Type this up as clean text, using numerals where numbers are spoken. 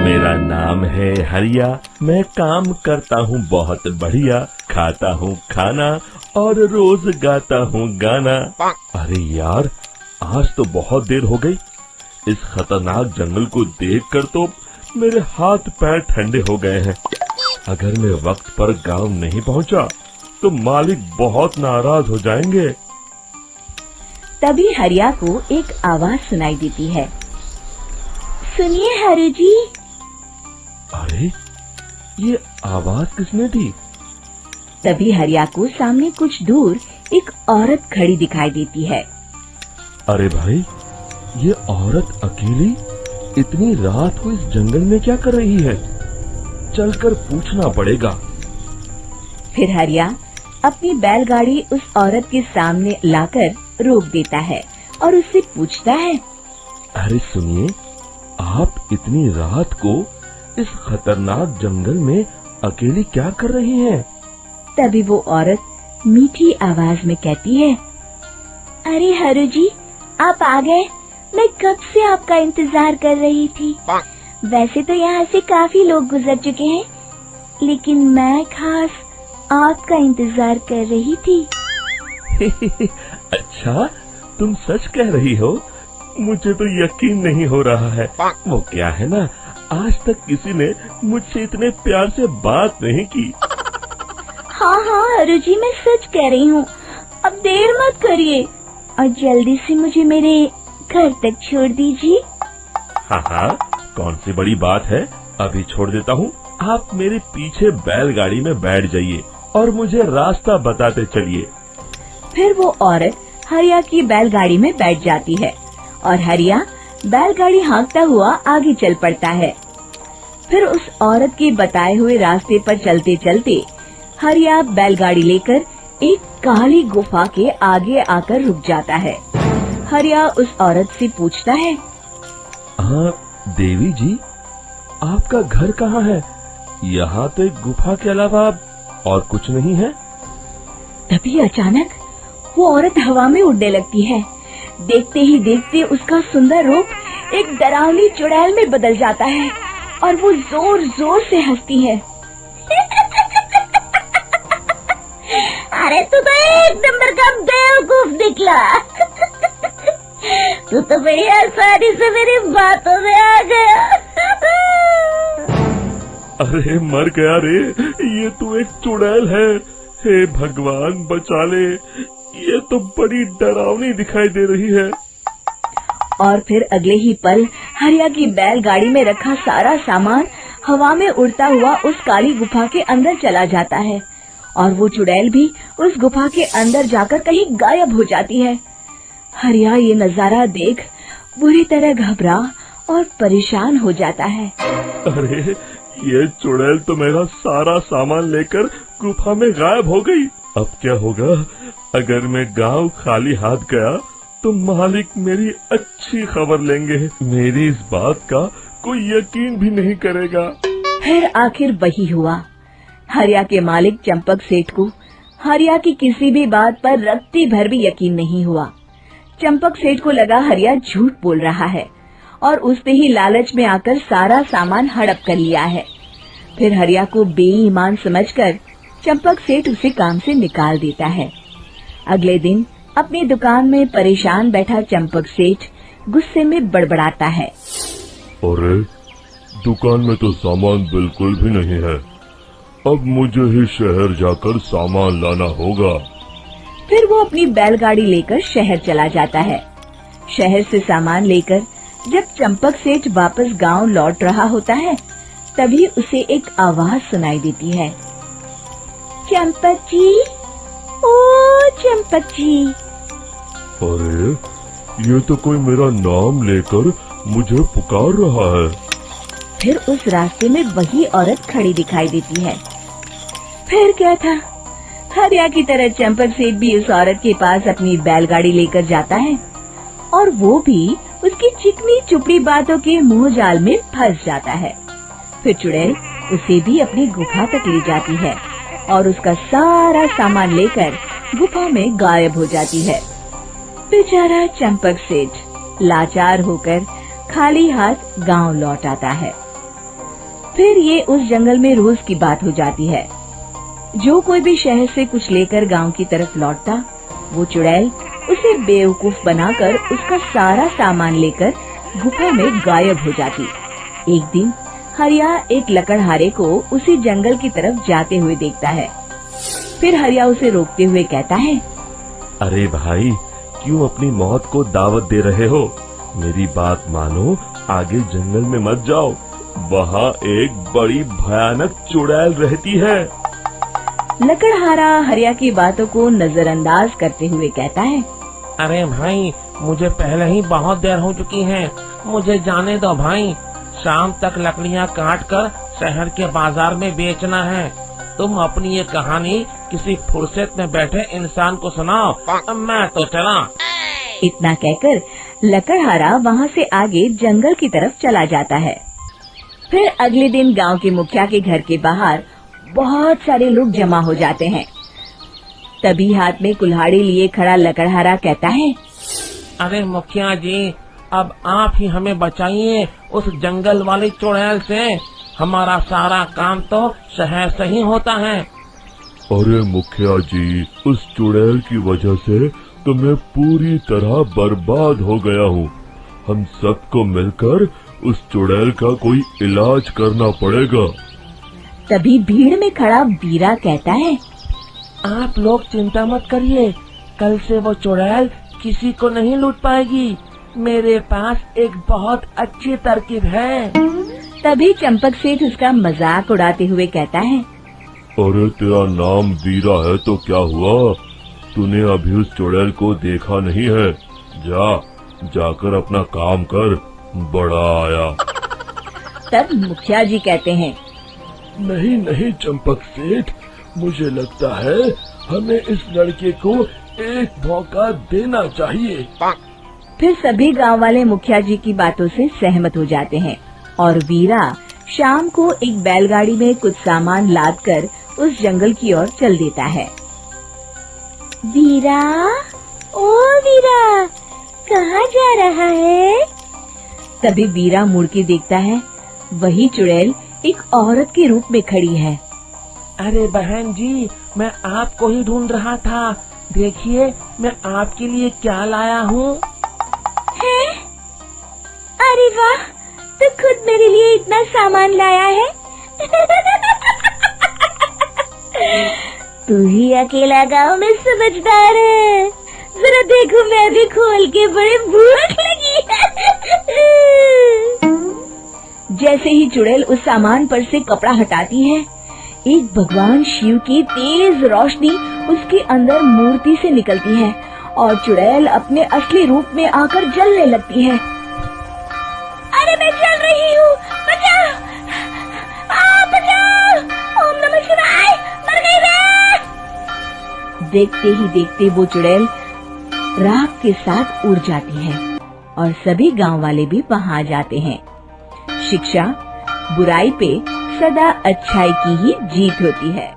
मेरा नाम है हरिया, मैं काम करता हूँ बहुत बढ़िया, खाता हूँ खाना और रोज गाता हूँ गाना। अरे यार, आज तो बहुत देर हो गई। इस खतरनाक जंगल को देखकर तो मेरे हाथ पैर ठंडे हो गए हैं। अगर मैं वक्त पर गांव नहीं पहुंचा तो मालिक बहुत नाराज हो जाएंगे। तभी हरिया को एक आवाज सुनाई देती है। सुनिए हरु जी। अरे, ये आवाज किसने दी? तभी हरिया को सामने कुछ दूर एक औरत खड़ी दिखाई देती है। अरे भाई, ये औरत अकेली इतनी रात को इस जंगल में क्या कर रही है? चलकर पूछना पड़ेगा। फिर हरिया अपनी बैलगाड़ी उस औरत के सामने लाकर रोक देता है और उससे पूछता है। अरे सुनिए, आप इतनी रात को इस खतरनाक जंगल में अकेली क्या कर रही हैं? तभी वो औरत मीठी आवाज में कहती है। अरे हरु जी, आप आ गए। मैं कब से आपका इंतजार कर रही थी। वैसे तो यहाँ से काफी लोग गुजर चुके हैं, लेकिन मैं खास आपका इंतजार कर रही थी। अच्छा, तुम सच कह रही हो? मुझे तो यकीन नहीं हो रहा है। वो क्या है ना, आज तक किसी ने मुझसे इतने प्यार से बात नहीं की। हाँ हरु जी, मैं सच कह रही हूँ। अब देर मत करिए और जल्दी से मुझे मेरे घर तक छोड़ दीजिए। हाँ, कौन सी बड़ी बात है, अभी छोड़ देता हूँ। आप मेरे पीछे बैलगाड़ी में बैठ जाइए और मुझे रास्ता बताते चलिए। फिर वो औरत हरिया की बैलगाड़ी में बैठ जाती है और हरिया बैलगाड़ी हाँकता हुआ आगे चल पड़ता है। फिर उस औरत के बताए हुए रास्ते पर चलते चलते हरिया बैलगाड़ी लेकर एक काली गुफा के आगे आकर रुक जाता है। हरिया उस औरत से पूछता है। हाँ देवी जी, आपका घर कहाँ है? यहाँ तो एक गुफा के अलावा और कुछ नहीं है। तभी अचानक वो औरत हवा में उड़ने लगती है। देखते ही देखते उसका सुंदर रूप एक डरावनी चुड़ैल में बदल जाता है और वो जोर जोर से हंसती है। अरे तू तो एक नंबर का बेवकूफ निकला। तू तो बड़ी आसानी से मेरी बातों में आ गया। अरे मर गया रे, ये तो एक चुड़ैल है। हे भगवान बचा ले, ये तो बड़ी डरावनी दिखाई दे रही है। और फिर अगले ही पल हरिया की बैलगाड़ी में रखा सारा सामान हवा में उड़ता हुआ उस काली गुफा के अंदर चला जाता है और वो चुड़ैल भी उस गुफा के अंदर जाकर कहीं गायब हो जाती है। हरिया ये नजारा देख बुरी तरह घबरा और परेशान हो जाता है। अरे, ये चुड़ैल तो मेरा सारा सामान लेकर गुफा में गायब हो गई। अब क्या होगा? अगर मैं गांव खाली हाथ गया तो मालिक मेरी अच्छी खबर लेंगे। मेरी इस बात का कोई यकीन भी नहीं करेगा। फिर आखिर वही हुआ। हरिया के मालिक चंपक सेठ को हरिया की किसी भी बात पर रत्ती भर भी यकीन नहीं हुआ। चंपक सेठ को लगा हरिया झूठ बोल रहा है और उसने ही लालच में आकर सारा सामान हड़प कर लिया है। फिर हरिया को बेईमान समझकर चंपक सेठ उसे काम से निकाल देता है। अगले दिन अपनी दुकान में परेशान बैठा चंपक सेठ गुस्से में बड़बड़ाता है। अरे, दुकान में तो सामान बिल्कुल भी नहीं है। अब मुझे ही शहर जाकर सामान लाना होगा। फिर वो अपनी बैलगाड़ी लेकर शहर चला जाता है। शहर से सामान लेकर जब चंपक सेठ वापस गांव लौट रहा होता है, तभी उसे एक आवाज सुनाई देती है। चंपक जी, ओ चंपक जी। अरे, ये तो कोई मेरा नाम लेकर मुझे पुकार रहा है। फिर उस रास्ते में वही औरत खड़ी दिखाई देती है। फिर क्या था, हरिया की तरह चंपक सेठ भी उस औरत के पास अपनी बैलगाड़ी लेकर जाता है और वो भी उसकी चिकनी चुपड़ी बातों के मुंह जाल में फंस जाता है। फिर चुड़ैल उसे भी अपनी गुफा तक ले जाती है और उसका सारा सामान लेकर गुफा में गायब हो जाती है। बेचारा चंपक सेठ लाचार होकर खाली हाथ गांव लौट आता है। फिर ये उस जंगल में रोज की बात हो जाती है। जो कोई भी शहर से कुछ लेकर गांव की तरफ लौटता, वो चुड़ैल उसे बेवकूफ बनाकर उसका सारा सामान लेकर गुफा में गायब हो जाती। एक दिन हरिया एक लकड़हारे को उसी जंगल की तरफ जाते हुए देखता है। फिर हरिया उसे रोकते हुए कहता है, अरे भाई, क्यों अपनी मौत को दावत दे रहे हो? मेरी बात मानो, आगे जंगल में मत जाओ, वहाँ एक बड़ी भयानक चुड़ैल रहती है। लकड़हारा हरिया की बातों को नजरअंदाज करते हुए कहता है, अरे भाई, मुझे पहले ही बहुत देर हो चुकी है, मुझे जाने दो भाई। शाम तक लकड़ियाँ काट कर शहर के बाजार में बेचना है। तुम अपनी ये कहानी किसी फुर्सत में बैठे इंसान को सुनाओ, मैं तो चला। इतना कहकर लकड़हारा वहाँ से आगे जंगल की तरफ चला जाता है। फिर अगले दिन गांव के मुखिया के घर के बाहर बहुत सारे लोग जमा हो जाते हैं। तभी हाथ में कुल्हाड़ी लिए खड़ा लकड़हारा कहता है, अरे मुखिया जी, अब आप ही हमें बचाइए उस जंगल वाली चुड़ैल से। हमारा सारा काम तो शहर से ही होता है। अरे मुखिया जी, उस चुड़ैल की वजह से तो मैं पूरी तरह बर्बाद हो गया हूँ। हम सबको मिलकर उस चुड़ैल का कोई इलाज करना पड़ेगा। तभी भीड़ में खड़ा वीरा कहता है, आप लोग चिंता मत करिए, कल से वो चुड़ैल किसी को नहीं लूट पाएगी। मेरे पास एक बहुत अच्छी तरकीब है। तभी चंपक सेठ उसका मजाक उड़ाते हुए कहता है, अरे तेरा नाम वीरा है तो क्या हुआ? तूने अभी उस चुड़ैल को देखा नहीं है? जाकर अपना काम कर, बड़ा आया। तब मुखिया जी कहते हैं, नहीं चंपक सेठ, मुझे लगता है हमें इस लड़के को एक मौका देना चाहिए। फिर सभी गांव वाले मुखिया जी की बातों से सहमत हो जाते हैं और वीरा शाम को एक बैलगाड़ी में कुछ सामान लादकर उस जंगल की ओर चल देता है। वीरा, ओ वीरा, कहाँ जा रहा है? तभी वीरा मुड़ के देखता है, वही चुड़ैल एक औरत के रूप में खड़ी है। अरे बहन जी, मैं आपको ही ढूंढ रहा था। देखिए, मैं आपके लिए क्या लाया हूँ। अरे वाह, तो खुद मेरे लिए इतना सामान लाया है। तू ही अकेला गांव में समझदार है। जरा देखो, मैं भी खोल के, बड़े भूख लगी है। जैसे ही चुड़ैल उस सामान पर से कपड़ा हटाती है, एक भगवान शिव की तेज रोशनी उसके अंदर मूर्ति से निकलती है और चुड़ैल अपने असली रूप में आकर जलने लगती है। अरे मैं जल रही हूँ, बचाओ! बचाओ! ओम नमः शिवाय, मर गई मैं! देखते ही देखते वो चुड़ैल राख के साथ उड़ जाती है और सभी गांव वाले भी वहां जाते हैं। शिक्षा बुराई पे सदा अच्छाई की ही जीत होती है।